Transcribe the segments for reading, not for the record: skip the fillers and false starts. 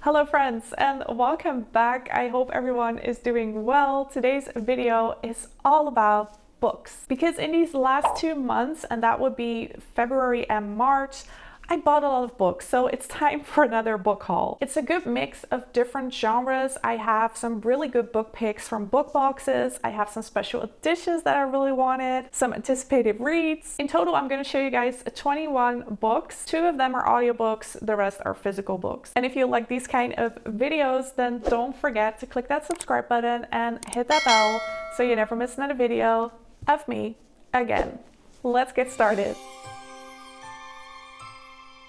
Hello friends and welcome back. I hope everyone is doing well. Today's video is all about books because in these last 2 months, and that would be February and March, I bought a lot of books, so it's time for another book haul. It's a good mix of different genres. I have some really good book picks from book boxes. I have some special editions that I really wanted, some anticipated reads. In total, I'm going to show you guys 21 books. 2 of them are audiobooks, the rest are physical books. And if you like these kind of videos, then don't forget to click that subscribe button and hit that bell so you never miss another video of me again. Let's get started.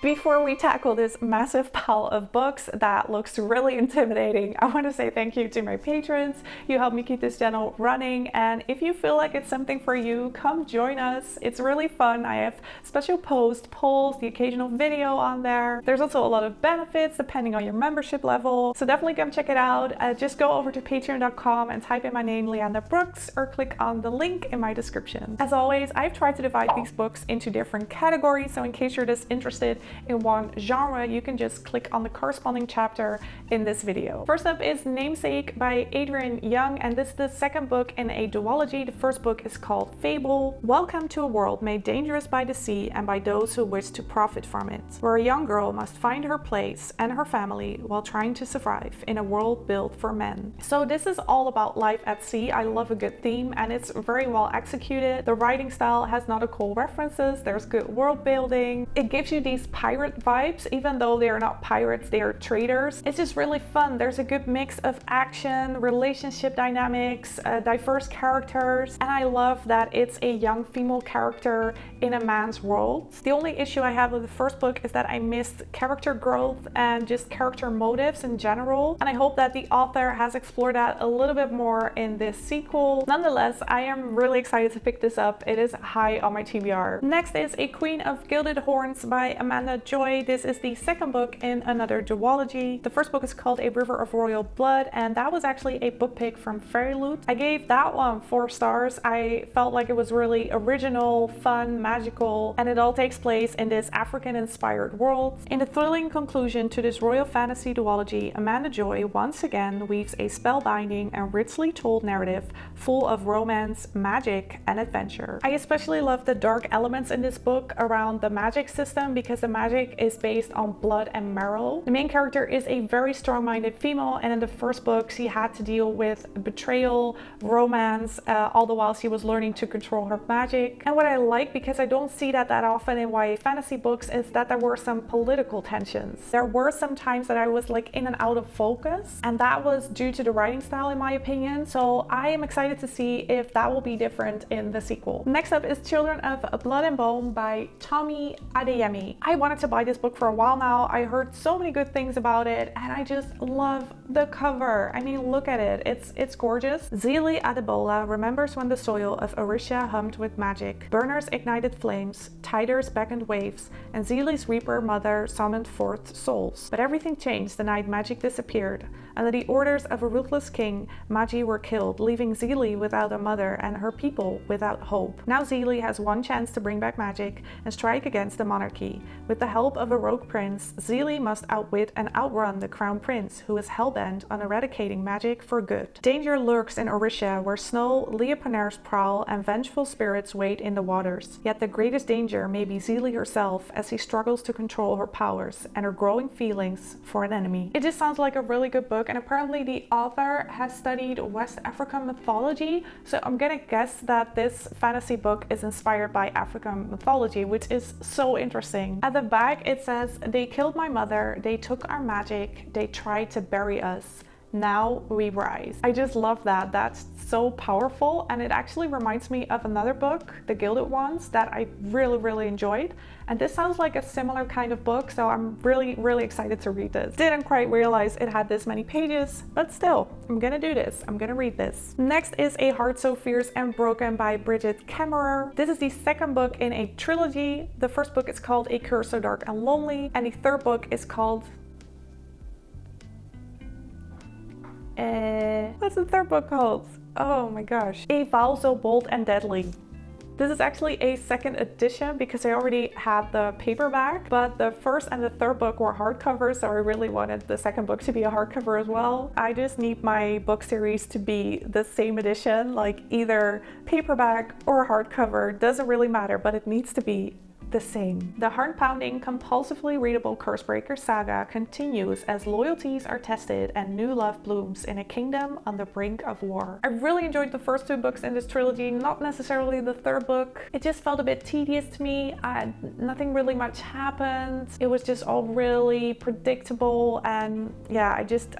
Before we tackle this massive pile of books that looks really intimidating, I want to say thank you to my patrons. You help me keep this channel running, and if you feel like it's something for you, come join us. It's really fun. I have special posts, polls, the occasional video on there. There's also a lot of benefits depending on your membership level, so definitely come check it out. Just go over to patreon.com and type in my name, Leanda Brooks, or click on the link in my description. As always, I've tried to divide these books into different categories, so in case you're just interested in one genre, you can just click on the corresponding chapter in this video. First up is Namesake by Adrienne Young, and this is the second book in a duology. The first book is called Fable. Welcome to a world made dangerous by the sea and by those who wish to profit from it, where a young girl must find her place and her family while trying to survive in a world built for men. So this is all about life at sea. I love a good theme and it's very well executed. The writing style has nautical references, there's good world building. It gives you these pirate vibes, even though they are not pirates, they are traders. It's just really fun. There's a good mix of action, relationship dynamics, diverse characters, and I love that it's a young female character in a man's world. The only issue I have with the first book is that I missed character growth and just character motives in general, and I hope that the author has explored that a little bit more in this sequel. Nonetheless, I am really excited to pick this up. It is high on my TBR. Next is A Queen of Gilded Horns by Amanda Joy. This is the second book in another duology. The first book is called A River of Royal Blood, and that was actually a book pick from Fairyloot. I gave that one 4 stars. I felt like it was really original, fun, magical, and it all takes place in this African-inspired world. In the thrilling conclusion to this royal fantasy duology, Amanda Joy once again weaves a spellbinding and richly told narrative full of romance, magic, and adventure. I especially love the dark elements in this book around the magic system because the magic is based on blood and marrow. The main character is a very strong-minded female, and in the first book she had to deal with betrayal, romance, all the while she was learning to control her magic. And what I like, because I don't see that often in YA fantasy books, is that there were some political tensions. There were some times that I was like in and out of focus, and that was due to the writing style in my opinion, so I am excited to see if that will be different in the sequel. Next up is Children of Blood and Bone by Tomi Adeyemi. I wanted to buy this book for a while now. I heard so many good things about it, and I just love the cover. I mean, look at it. It's gorgeous. Zelie Adebola remembers when the soil of Orisha hummed with magic. Burners ignited flames, tiders beckoned waves, and Zelie's Reaper mother summoned forth souls. But everything changed the night magic disappeared. Under the orders of a ruthless king, Magi were killed, leaving Zelie without a mother and her people without hope. Now Zelie has one chance to bring back magic and strike against the monarchy. With the help of a rogue prince, Zelie must outwit and outrun the crown prince, who is hellbent on eradicating magic for good. Danger lurks in Orisha, where snow, leopards prowl, and vengeful spirits wait in the waters. Yet the greatest danger may be Zelie herself, as she struggles to control her powers and her growing feelings for an enemy. It just sounds like a really good book, and apparently the author has studied West African mythology, so I'm gonna guess that this fantasy book is inspired by African mythology, which is so interesting. At the back it says, "They killed my mother, they took our magic, they tried to bury us. Now we rise." I just love that. That's so powerful, and it actually reminds me of another book, The Gilded Ones, that I really enjoyed, and this sounds like a similar kind of book, so I'm really excited to read this. Didn't quite realize it had this many pages, but still, I'm gonna do this. I'm gonna read this. Next is A Heart So Fierce and Broken by Brigid Kemmerer. This is the second book in a trilogy. The first book is called A Curse So Dark and Lonely, and the third book is called what's the third book called? Oh my gosh. A Vow So Bold and Deadly. This is actually a second edition because I already had the paperback, but the first and the third book were hardcover, so I really wanted the second book to be a hardcover as well. I just need my book series to be the same edition, like either paperback or hardcover, doesn't really matter, but it needs to be the same. The heart-pounding, compulsively readable Cursebreaker saga continues as loyalties are tested and new love blooms in a kingdom on the brink of war. I really enjoyed the first two books in this trilogy, not necessarily the third book. It just felt a bit tedious to me. Nothing really much happened. It was just all really predictable, and yeah, I just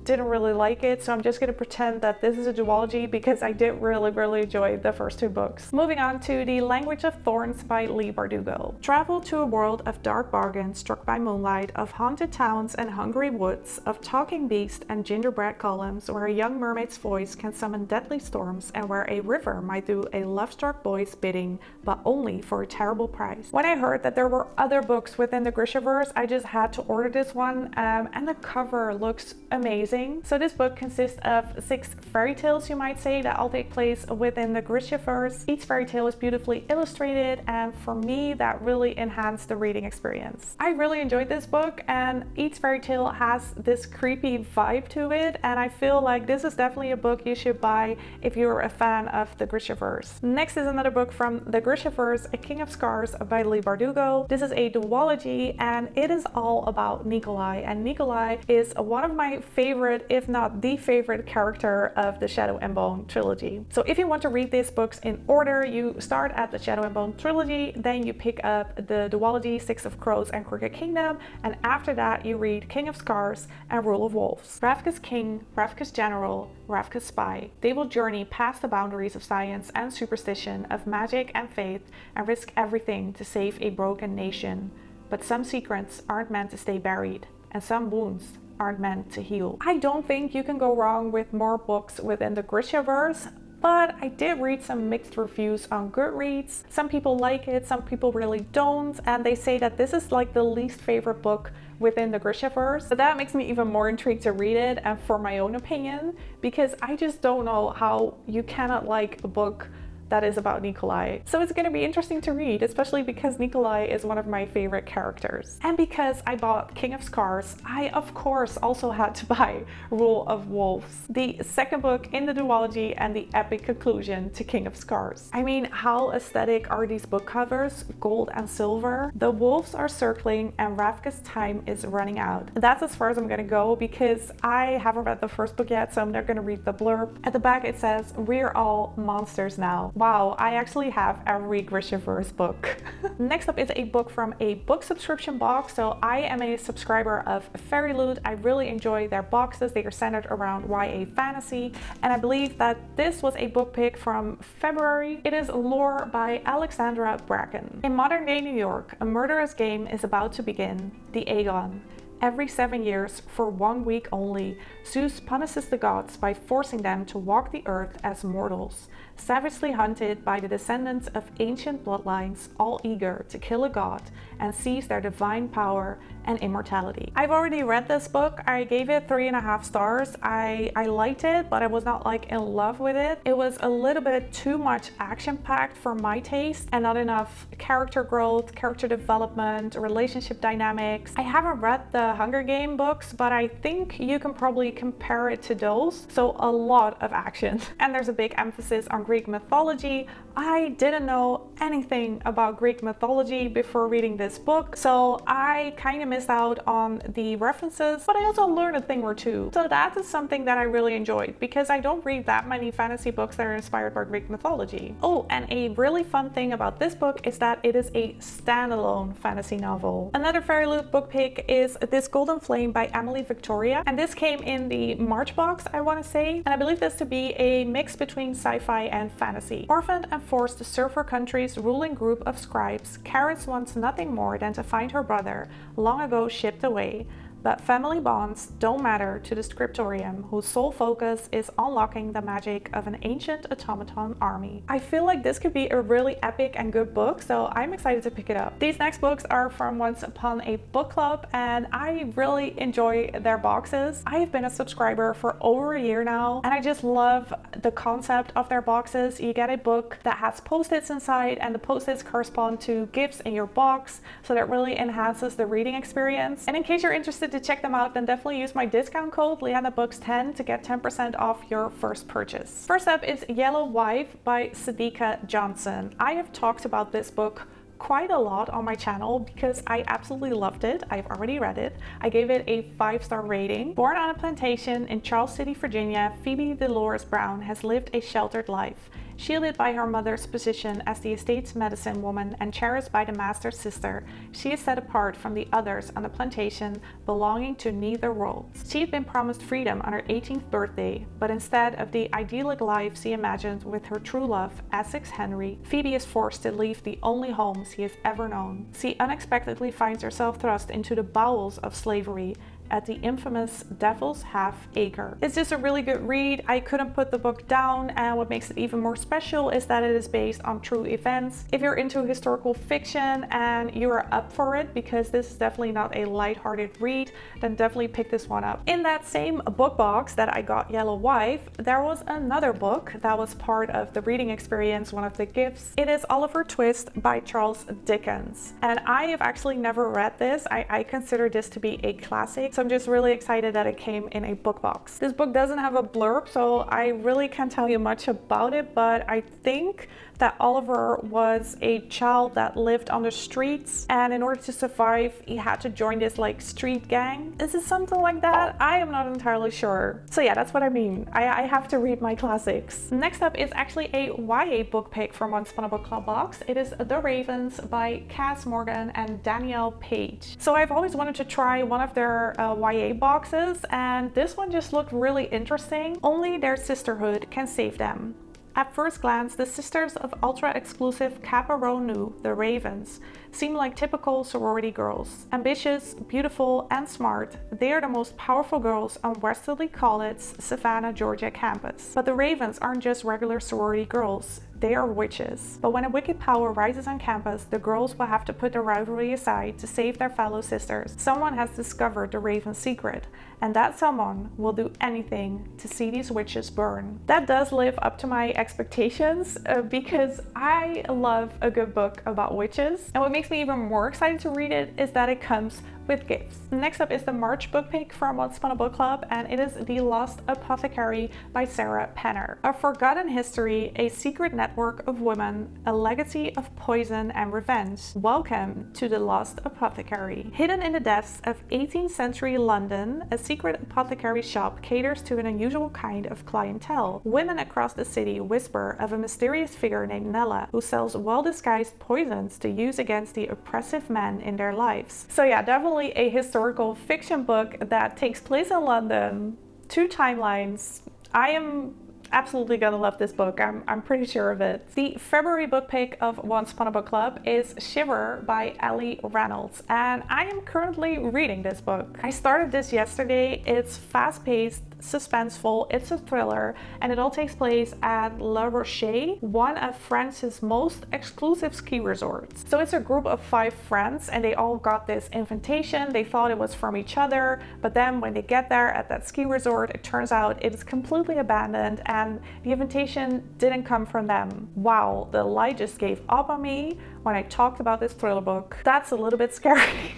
didn't really like it, so I'm just gonna pretend that this is a duology because I did really enjoy the first two books. Moving on to The Language of Thorns by Leigh Bardugo. Travel to a world of dark bargains struck by moonlight, of haunted towns and hungry woods, of talking beasts and gingerbread columns, where a young mermaid's voice can summon deadly storms and where a river might do a love-struck boy's bidding, but only for a terrible price. When I heard that there were other books within the Grishaverse, I just had to order this one, and the cover looks amazing. So this book consists of 6 fairy tales, you might say, that all take place within the Grishaverse. Each fairy tale is beautifully illustrated, and for me, that really enhanced the reading experience. I really enjoyed this book, and each fairy tale has this creepy vibe to it, and I feel like this is definitely a book you should buy if you're a fan of the Grishaverse. Next is another book from the Grishaverse, A King of Scars by Leigh Bardugo. This is a duology, and it is all about Nikolai, and Nikolai is one of my favorite, if not the favorite character of the Shadow and Bone trilogy. So if you want to read these books in order, you start at the Shadow and Bone trilogy, then you pick up the duology Six of Crows and Crooked Kingdom, and after that you read King of Scars and Rule of Wolves. Ravka's king, Ravka's general, Ravka's spy. They will journey past the boundaries of science and superstition, of magic and faith, and risk everything to save a broken nation. But some secrets aren't meant to stay buried, and some wounds aren't meant to heal. I don't think you can go wrong with more books within the Grishaverse, but I did read some mixed reviews on Goodreads. Some people like it, some people really don't, and they say that this is like the least favorite book within the Grishaverse. So that makes me even more intrigued to read it and for my own opinion, because I just don't know how you cannot like a book that is about Nikolai. So it's going to be interesting to read, especially because Nikolai is one of my favorite characters. And because I bought King of Scars, I of course also had to buy Rule of Wolves, the second book in the duology and the epic conclusion to King of Scars. I mean, how aesthetic are these book covers? Gold and silver. The wolves are circling and Ravka's time is running out. That's as far as I'm gonna go because I haven't read the first book yet, so I'm not gonna read the blurb. At the back it says, "We're all monsters now." Wow, I actually have every Grishaverse book. Next up is a book from a book subscription box. So I am a subscriber of Fairyloot. I really enjoy their boxes. They are centered around YA fantasy, and I believe that this was a book pick from February. It is Lore by Alexandra Bracken. In modern day New York, a murderous game is about to begin, the Aegon. Every 7 years, for 1 week only, Zeus punishes the gods by forcing them to walk the earth as mortals, savagely hunted by the descendants of ancient bloodlines, all eager to kill a god and seize their divine power and immortality. I've already read this book. I gave it 3.5 stars. I liked it, but I was not like in love with it. It was a little bit too much action-packed for my taste and not enough character growth, character development, relationship dynamics. I haven't read the Hunger Game books, but I think you can probably compare it to those. So a lot of action. And there's a big emphasis on Greek mythology. I didn't know anything about Greek mythology before reading this book, so I kind of missed out on the references, but I also learned a thing or two. So that is something that I really enjoyed because I don't read that many fantasy books that are inspired by Greek mythology. Oh, and a really fun thing about this book is that it is a standalone fantasy novel. Another Fairyloot book pick is This Golden Flame by Emily Victoria, and this came in the March box, I want to say, and I believe this to be a mix between sci-fi and fantasy. Orphaned and forced to serve her country's ruling group of scribes, Karis wants nothing more than to find her brother, long ago shipped away. but family bonds don't matter to the scriptorium, whose sole focus is unlocking the magic of an ancient automaton army. I feel like this could be a really epic and good book, so I'm excited to pick it up. These next books are from Once Upon a Book Club, and I really enjoy their boxes. I have been a subscriber for over a year now, and I just love the concept of their boxes. You get a book that has post-its inside, and the post-its correspond to gifts in your box, so that really enhances the reading experience. And in case you're interested to check them out, then definitely use my discount code LeandaBooks10 to get 10% off your first purchase. First up is Yellow Wife by Sadeqa Johnson. I have talked about this book quite a lot on my channel because I absolutely loved it. I've already read it. I gave it a 5-star rating. Born on a plantation in Charles City, Virginia, Phoebe Dolores Brown has lived a sheltered life. Shielded by her mother's position as the estate's medicine woman and cherished by the master's sister, she is set apart from the others on the plantation, belonging to neither worlds. She had been promised freedom on her 18th birthday, but instead of the idyllic life she imagined with her true love, Essex Henry, Phoebe is forced to leave the only home she has ever known. She unexpectedly finds herself thrust into the bowels of slavery at the infamous Devil's Half Acre. It's just a really good read. I couldn't put the book down, and what makes it even more special is that it is based on true events. If you're into historical fiction and you're up for it, because this is definitely not a lighthearted read, then definitely pick this one up. In that same book box that I got Yellow Wife, there was another book that was part of the reading experience, one of the gifts. It is Oliver Twist by Charles Dickens, and I have actually never read this. I consider this to be a classic. So I'm just really excited that it came in a book box. This book doesn't have a blurb, so I really can't tell you much about it, but I think that Oliver was a child that lived on the streets, and in order to survive, he had to join this like street gang. Is it something like that? I am not entirely sure. So yeah, that's what I mean. I have to read my classics. Next up is actually a YA book pick from Once Upon a Book Club box. It is The Ravens by Kass Morgan and Danielle Paige. So I've always wanted to try one of their YA boxes, and this one just looked really interesting. Only their sisterhood can save them. At first glance, the sisters of ultra-exclusive Kappa Rho Nu, the Ravens, seem like typical sorority girls. Ambitious, beautiful, and smart, they are the most powerful girls on Westerly College's Savannah, Georgia campus. But the Ravens aren't just regular sorority girls. They are witches. But when a wicked power rises on campus, the girls will have to put their rivalry aside to save their fellow sisters. Someone has discovered the Raven's secret, and that someone will do anything to see these witches burn. That does live up to my expectations because I love a good book about witches. And what makes me even more excited to read it is that it comes with gifts. Next up is the March book pick from Once Upon a Book Club, and it is The Lost Apothecary by Sarah Penner. A forgotten history, a secret network of women, a legacy of poison and revenge. Welcome to The Lost Apothecary. Hidden in the depths of 18th century London, a secret apothecary shop caters to an unusual kind of clientele. Women across the city whisper of a mysterious figure named Nella, who sells well-disguised poisons to use against the oppressive men in their lives. So yeah, definitely a historical fiction book that takes place in London, 2 timelines. I am absolutely gonna love this book. I'm pretty sure of it. The February book pick of Once Upon a Book Club is Shiver by Allie Reynolds, and I am currently reading this book. I started this yesterday. It's fast-paced, suspenseful, it's a thriller, and it all takes place at La Roche, one of France's most exclusive ski resorts. So it's a group of 5 friends, and they all got this invitation. They thought it was from each other, but then when they get there at that ski resort, it turns out it is completely abandoned, and the invitation didn't come from them. Wow, the light just gave up on me when I talked about this thriller book. That's a little bit scary.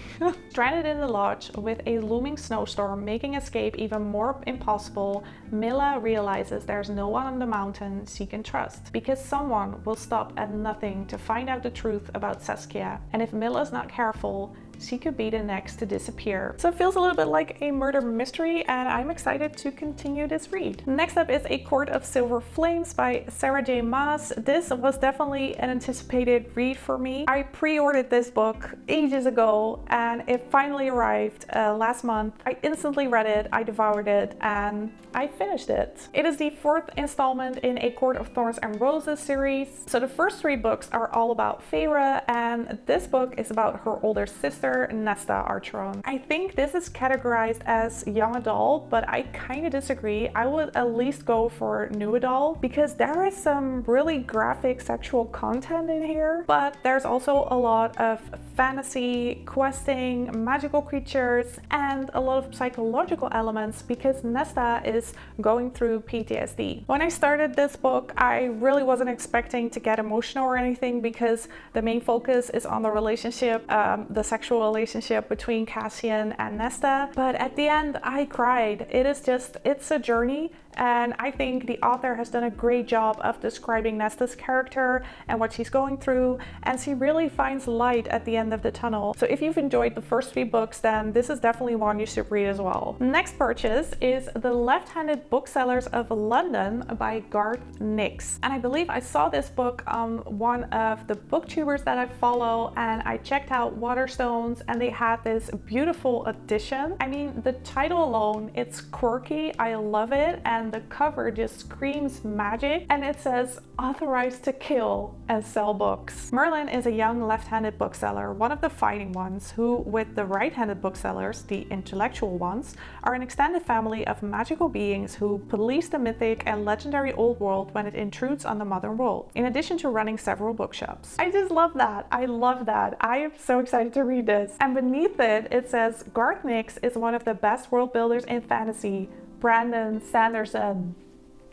Stranded in the lodge with a looming snowstorm making escape even more impossible, Mila realizes there's no one on the mountain she can trust, because someone will stop at nothing to find out the truth about Saskia. And if Mila's not careful, she could be the next to disappear. So it feels a little bit like a murder mystery, and I'm excited to continue this read. Next up is A Court of Silver Flames by Sarah J. Maas. This was definitely an anticipated read for me. I pre-ordered this book ages ago, and it finally arrived last month. I instantly read it, I devoured it, and I finished it. It is the 4th installment in A Court of Thorns and Roses series. So the first 3 books are all about Feyre, and this book is about her older sister, sister Nesta Archeron. I think this is categorized as young adult, but I kind of disagree. I would at least go for new adult because there is some really graphic sexual content in here, but there's also a lot of fantasy, questing, magical creatures, and a lot of psychological elements because Nesta is going through PTSD. When I started this book, I really wasn't expecting to get emotional or anything because the main focus is on the relationship, the sexual relationship between Cassian and Nesta. But at the end, I cried. It's a journey. And I think the author has done a great job of describing Nesta's character and what she's going through, and she really finds light at the end of the tunnel. So if you've enjoyed the first 3 books, then this is definitely one you should read as well. Next purchase is The Left-Handed Booksellers of London by Garth Nix. And I believe I saw this book on one of the booktubers that I follow, and I checked out Waterstones and they had this beautiful edition. I mean, the title alone, it's quirky, I love it, and the cover just screams magic, and it says authorized to kill and sell books. Merlin is a young left-handed bookseller, one of the fighting ones, who with the right-handed booksellers, the intellectual ones, are an extended family of magical beings who police the mythic and legendary old world when it intrudes on the modern world, in addition to running several bookshops. I just love that. I love that. I am so excited to read this. And beneath it, it says Garth Nix is one of the best world builders in fantasy. Brandon Sanderson.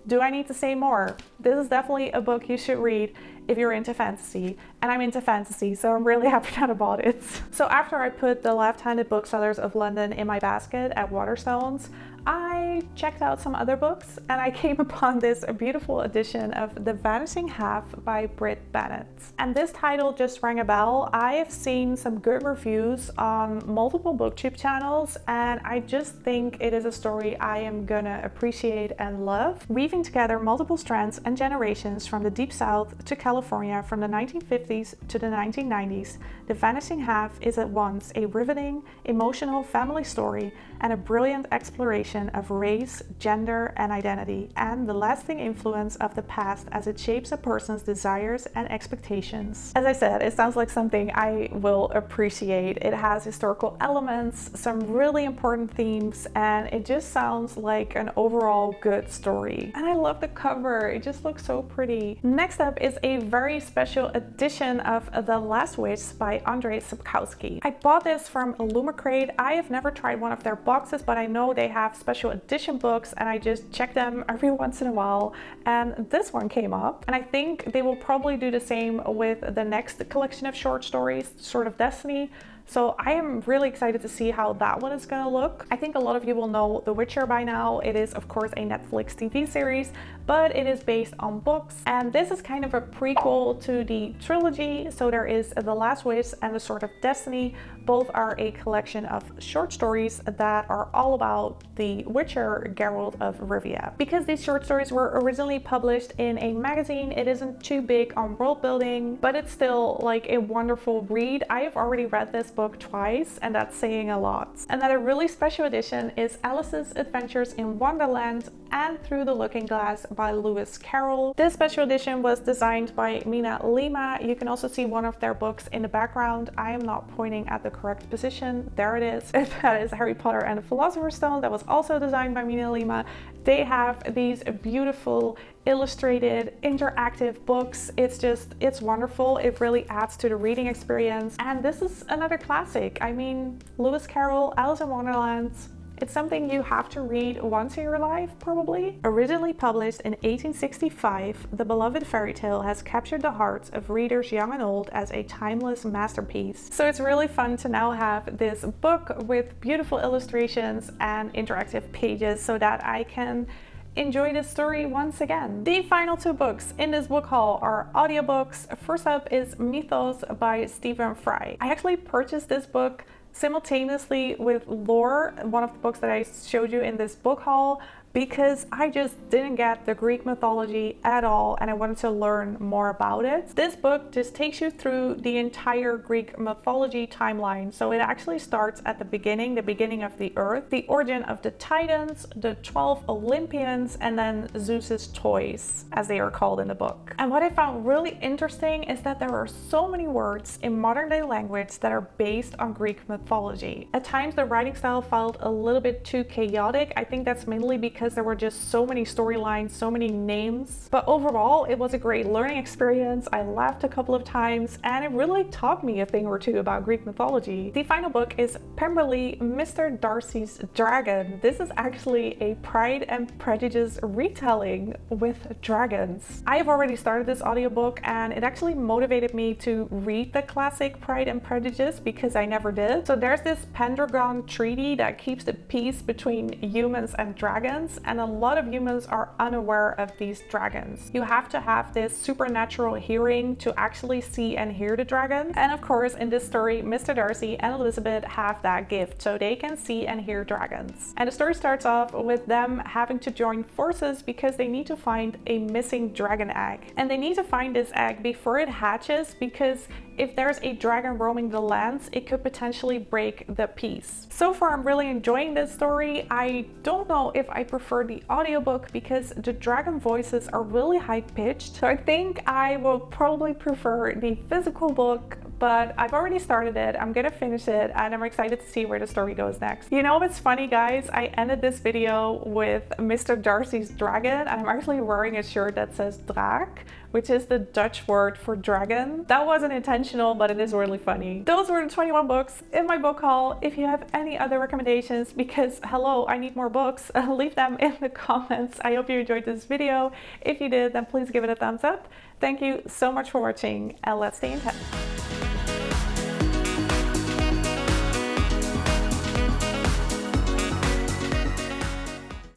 Do I need to say more? This is definitely a book you should read if you're into fantasy, and I'm into fantasy, so I'm really happy that I bought it. So after I put The Left-Handed Booksellers of London in my basket at Waterstones, I checked out some other books and I came upon this beautiful edition of The Vanishing Half by Britt Bennett. And this title just rang a bell. I have seen some good reviews on multiple booktube channels, and I just think it is a story I am gonna appreciate and love, weaving together multiple strands and generations from the Deep South to California from the 1950s to the 1990s. The Vanishing Half is at once a riveting, emotional family story and a brilliant exploration of race, gender, and identity, and the lasting influence of the past as it shapes a person's desires and expectations. As I said, it sounds like something I will appreciate. It has historical elements, some really important themes, and it just sounds like an overall good story. And I love the cover. It just looks so pretty. Next up is a very special edition of The Last Wish by Andrzej Sapkowski. I bought this from Illumicrate. I have never tried one of their boxes, but I know they have special edition books and I just check them every once in a while, and this one came up, and I think they will probably do the same with the next collection of short stories, Sword of Destiny. So I am really excited to see how that one is going to look. I think a lot of you will know The Witcher by now. It is of course a Netflix TV series, but it is based on books, and this is kind of a prequel to the trilogy. So there is The Last Wish and The Sword of Destiny. Both are a collection of short stories that are all about the Witcher, Geralt of Rivia. Because these short stories were originally published in a magazine, it isn't too big on world building, but it's still like a wonderful read. I have already read this book twice, and that's saying a lot. Another really special edition is Alice's Adventures in Wonderland and Through the Looking Glass by Lewis Carroll. This special edition was designed by Mina Lima. You can also see one of their books in the background. I am not pointing at the correct position. There it is. That is Harry Potter and the Philosopher's Stone. That was also designed by Mina Lima. They have these beautiful illustrated interactive books. It's wonderful. It really adds to the reading experience, and this is another classic. I mean, Lewis Carroll, Alice in Wonderland, it's something you have to read once in your life, probably. Originally published in 1865, the beloved fairy tale has captured the hearts of readers young and old as a timeless masterpiece. So it's really fun to now have this book with beautiful illustrations and interactive pages so that I can enjoy this story once again. The final 2 books in this book haul are audiobooks. First up is Mythos by Stephen Fry. I actually purchased this book simultaneously with Lore, one of the books that I showed you in this book haul, because I just didn't get the Greek mythology at all and I wanted to learn more about it. This book just takes you through the entire Greek mythology timeline. So it actually starts at the beginning of the earth, the origin of the Titans, the 12 Olympians, and then Zeus's toys, as they are called in the book. And what I found really interesting is that there are so many words in modern day language that are based on Greek mythology. At times the writing style felt a little bit too chaotic. I think that's mainly because there were just so many storylines, so many names. But overall, it was a great learning experience. I laughed a couple of times and it really taught me a thing or two about Greek mythology. The final book is Pemberley, Mr. Darcy's Dragon. This is actually a Pride and Prejudice retelling with dragons. I have already started this audiobook and it actually motivated me to read the classic Pride and Prejudice because I never did. So there's this Pendragon treaty that keeps the peace between humans and dragons, and a lot of humans are unaware of these dragons. You have to have this supernatural hearing to actually see and hear the dragon. And of course, in this story, Mr. Darcy and Elizabeth have that gift, so they can see and hear dragons. And the story starts off with them having to join forces because they need to find a missing dragon egg. And they need to find this egg before it hatches, because if there's a dragon roaming the lands, it could potentially break the peace. So far, I'm really enjoying this story. I don't know if I prefer the audiobook because the dragon voices are really high-pitched. So I think I will probably prefer the physical book, but I've already started it. I'm gonna finish it and I'm excited to see where the story goes next. You know what's funny, guys? I ended this video with Mr. Darcy's Dragon and I'm actually wearing a shirt that says draak, which is the Dutch word for dragon. That wasn't intentional, but it is really funny. Those were the 21 books in my book haul. If you have any other recommendations, because hello, I need more books, leave them in the comments. I hope you enjoyed this video. If you did, then please give it a thumbs up. Thank you so much for watching and let's stay in touch.